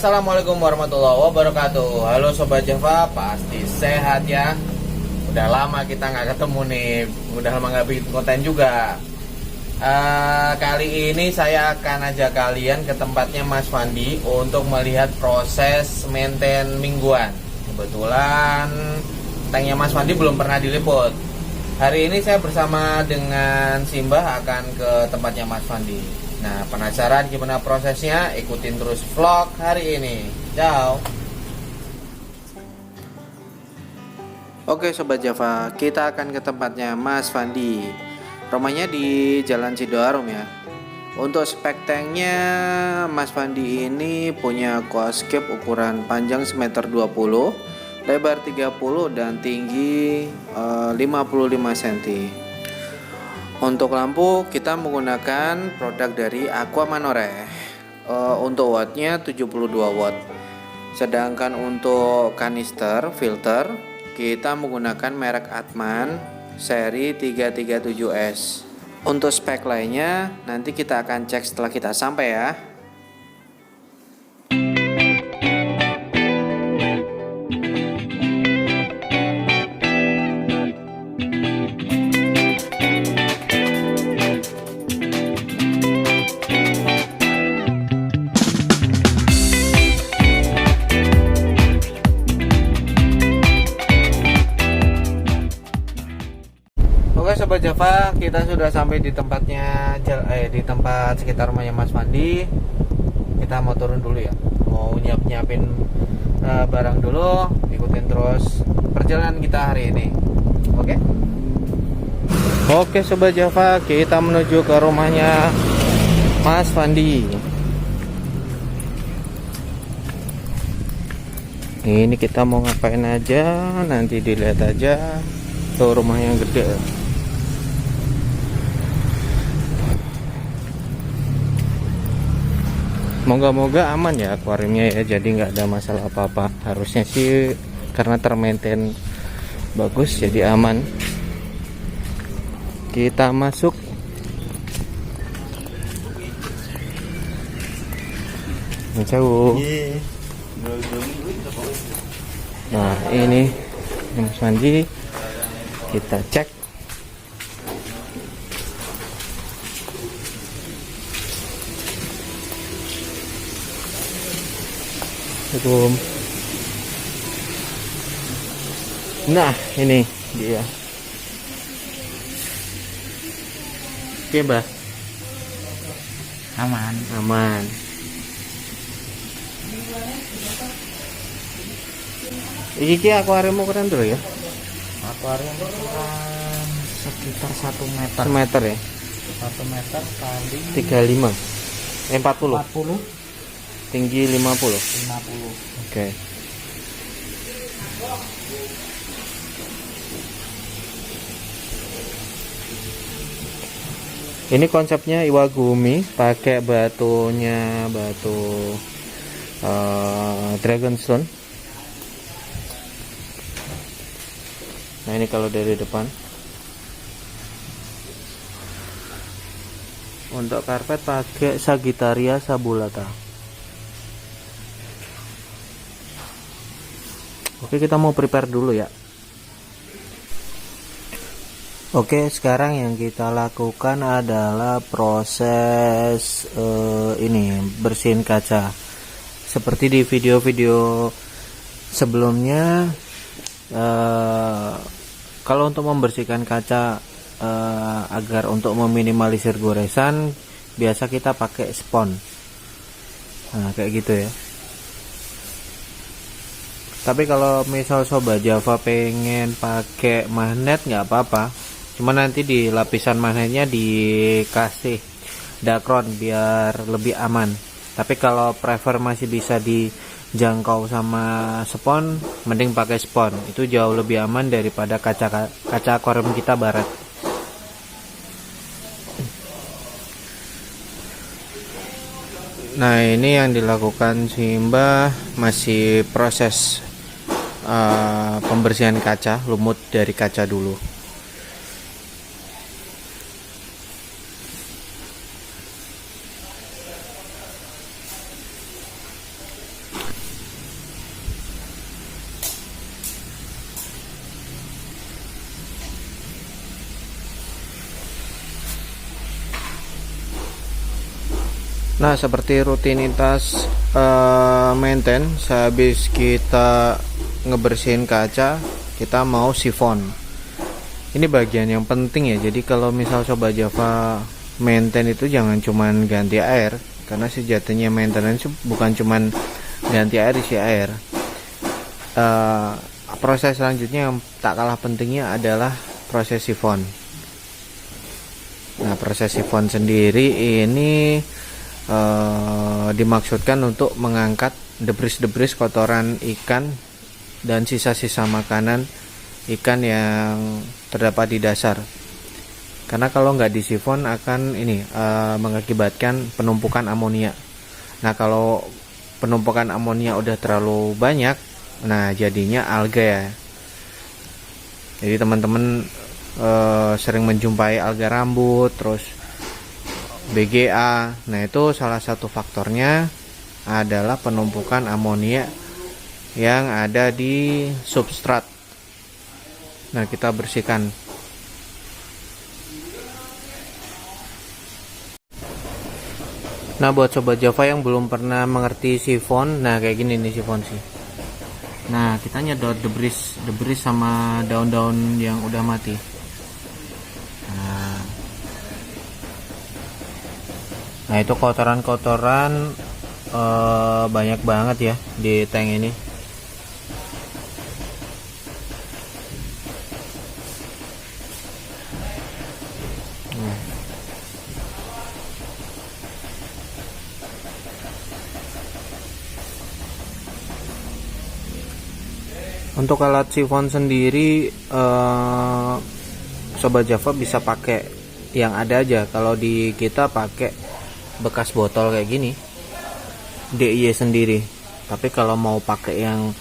Assalamualaikum warahmatullahi wabarakatuh. Halo Sobat Java, pasti sehat ya. Udah lama kita nggak ketemu nih, udah lama nggak bikin konten juga. Kali ini saya akan ajak kalian ke tempatnya Mas Fandi untuk melihat proses maintain mingguan. Kebetulan tanknya Mas Fandi belum pernah diliput. Hari ini saya bersama dengan Simbah akan ke tempatnya Mas Fandi. Nah, penasaran gimana prosesnya? Ikutin terus vlog hari ini. Ciao. Oke Sobat Java, kita akan ke tempatnya Mas Fandi. Rumahnya di Jalan Sidoarjo ya. Untuk spek tanknya, Mas Fandi ini punya aquascape ukuran panjang 1,20 m, lebar 30 dan tinggi 55 cm. Untuk lampu kita menggunakan produk dari Aqua Manore. Untuk wattnya 72 watt. Sedangkan untuk kanister filter kita menggunakan merek Atman seri 337S. Untuk spek lainnya nanti kita akan cek setelah kita sampai ya. Oke Sobat Java, kita sudah sampai di tempatnya, di tempat sekitar rumahnya Mas Fandi. Kita mau turun dulu ya, mau nyiapin barang dulu. Ikutin terus perjalanan kita hari ini. Oke Sobat Java, kita menuju ke rumahnya Mas Fandi. Ini kita mau ngapain aja, nanti dilihat aja. Tuh rumahnya gede. Moga-moga aman ya akuariumnya ya, jadi nggak ada masalah apa-apa. Harusnya sih karena termaintain bagus jadi aman. Kita masuk. Jauh. Nah ini Mas Fandi, kita cek. Nah ini dia. Oke Mbak, aman. Iki akuarium ukuran dulu ya. Akuarium ukuran sekitar 1 meter. 1 meter ya. 1 meter kali 35. 40. 40. Tinggi 50. Oke. Ini konsepnya Iwagumi, pakai batunya batu Dragonstone. Nah ini kalau dari depan. Untuk karpet pakai Sagittaria sabulata. Oke, kita mau prepare dulu ya. Oke, sekarang yang kita lakukan adalah proses ini bersihin kaca. Seperti di video-video sebelumnya, kalau untuk membersihkan kaca agar untuk meminimalisir goresan, biasa kita pakai spons. Nah, kayak gitu ya. Tapi kalau misal Sobat Java pengen pakai magnet nggak apa-apa, cuma nanti di lapisan magnetnya dikasih dakron biar lebih aman. Tapi kalau prefer masih bisa dijangkau sama spons, mending pakai spons. Itu jauh lebih aman daripada kaca akuarium kita baret. Nah ini yang dilakukan Simbah, masih proses pembersihan kaca, lumut dari kaca dulu. Nah, seperti rutinitas maintain, sehabis kita ngebersihin kaca, kita mau sifon. Ini bagian yang penting ya. Jadi kalau misal Sobat Java maintain itu jangan cuman ganti air, karena sejatinya maintenance bukan cuman ganti air, isi air. Proses selanjutnya yang tak kalah pentingnya adalah proses sifon. Nah, proses sifon sendiri ini dimaksudkan untuk mengangkat debris-debris kotoran ikan dan sisa-sisa makanan ikan yang terdapat di dasar. Karena kalau nggak disifon akan mengakibatkan penumpukan amonia. Nah, kalau penumpukan amonia udah terlalu banyak, nah jadinya alga ya. Jadi teman-teman sering menjumpai alga rambut, terus BGA. Nah, itu salah satu faktornya adalah penumpukan amonia yang ada di substrat. Nah, kita bersihkan. Nah, buat Sobat Java yang belum pernah mengerti sifon, nah kayak gini nih sifon sih. Nah, kita nyedot debris sama daun-daun yang udah mati. Nah, itu kotoran-kotoran banyak banget ya di tank ini. Untuk alat sifon sendiri, Sobat Java bisa pakai yang ada aja. Kalau di kita pakai bekas botol kayak gini, DIY sendiri. Tapi kalau mau pakai yang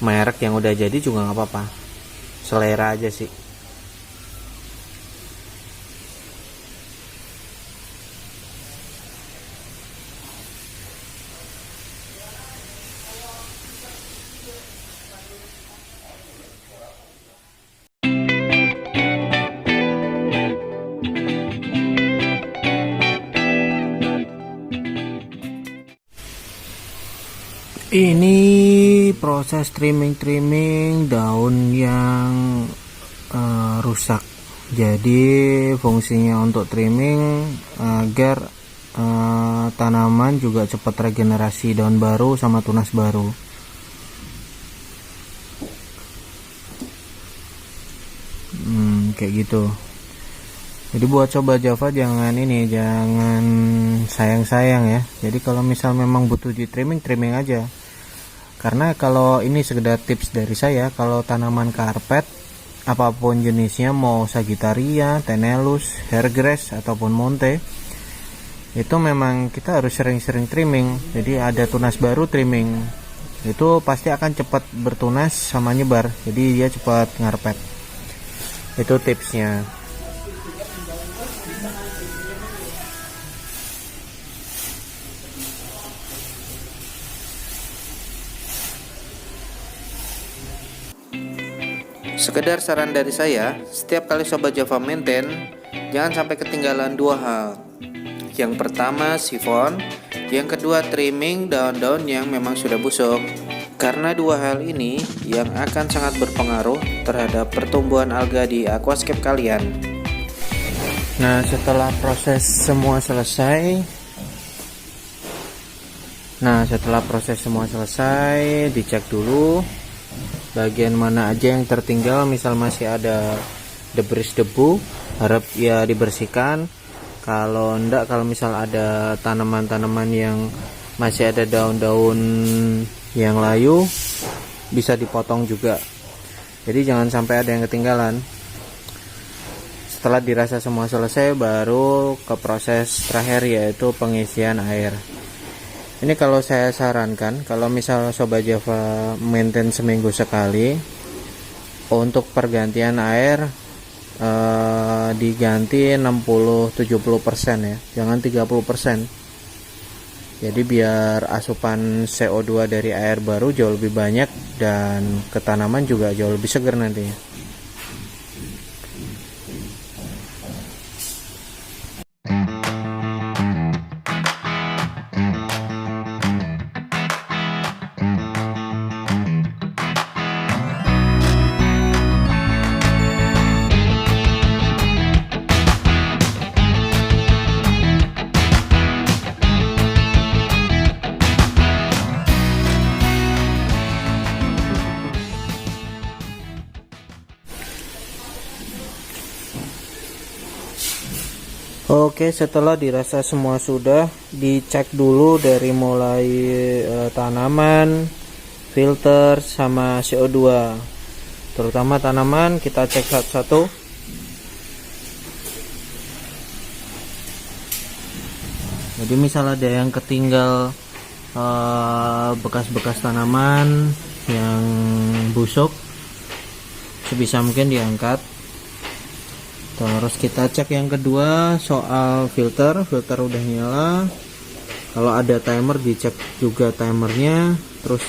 merek yang udah jadi juga nggak apa-apa, selera aja sih. Ini proses trimming daun yang rusak. Jadi fungsinya untuk trimming agar tanaman juga cepat regenerasi daun baru sama tunas baru. Kayak gitu. Jadi buat Sobat Java jangan sayang-sayang ya. Jadi kalau misal memang butuh di trimming aja. Karena kalau ini sekedar tips dari saya, kalau tanaman karpet apapun jenisnya, mau Sagittaria, Tenellus, Hairgrass ataupun Monte, itu memang kita harus sering-sering trimming. Jadi ada tunas baru trimming, itu pasti akan cepat bertunas sama nyebar. Jadi dia cepat ngarpet. Itu tipsnya. Sekedar saran dari saya, setiap kali Sobat Java maintain, jangan sampai ketinggalan dua hal. Yang pertama sifon, yang kedua trimming daun-daun yang memang sudah busuk. Karena dua hal ini yang akan sangat berpengaruh terhadap pertumbuhan alga di aquascape kalian. Nah, setelah proses semua selesai, dicek dulu bagian mana aja yang tertinggal. Misal masih ada debris debu, harap ya dibersihkan. Kalau misal ada tanaman-tanaman yang masih ada daun-daun yang layu, bisa dipotong juga. Jadi jangan sampai ada yang ketinggalan. Setelah dirasa semua selesai, baru ke proses terakhir, yaitu pengisian air. Ini kalau saya sarankan, kalau misal Sobat Java maintain seminggu sekali, untuk pergantian air diganti 60-70% ya, jangan 30%. Jadi biar asupan CO2 dari air baru jauh lebih banyak dan ke tanaman juga jauh lebih segar nantinya. Oke, setelah dirasa semua sudah, dicek dulu dari mulai tanaman, filter, sama CO2. Terutama tanaman kita cek satu-satu. Jadi misal ada yang ketinggal bekas-bekas tanaman yang busuk, sebisa mungkin diangkat. Terus kita cek yang kedua soal filter udah nyala. Kalau ada timer dicek juga timernya. Terus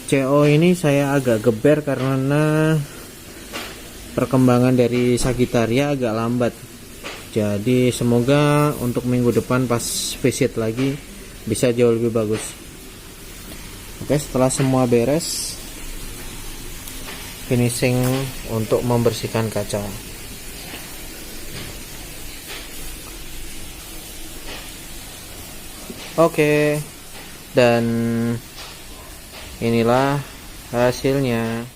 CO ini saya agak geber karena perkembangan dari Sagittaria agak lambat. Jadi semoga untuk minggu depan pas visit lagi bisa jauh lebih bagus. Oke, setelah semua beres, finishing untuk membersihkan kaca. Oke, dan inilah hasilnya.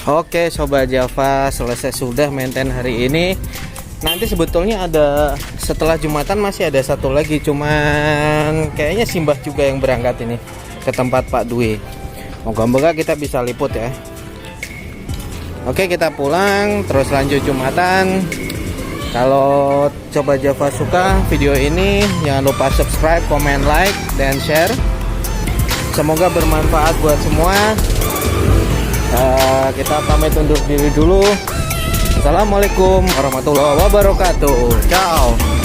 Oke Sobat Java, selesai sudah maintain hari ini. Nanti sebetulnya ada, setelah Jumatan masih ada satu lagi, cuman kayaknya Simbah juga yang berangkat ini ke tempat Pak Dwi. Moga-moga kita bisa liput ya. Oke, kita pulang terus lanjut Jumatan. Kalau Sobat Java suka video ini, jangan lupa subscribe, comment, like, dan share. Semoga bermanfaat buat semua. Kita pamit undur diri dulu. Assalamualaikum warahmatullahi wabarakatuh. Ciao.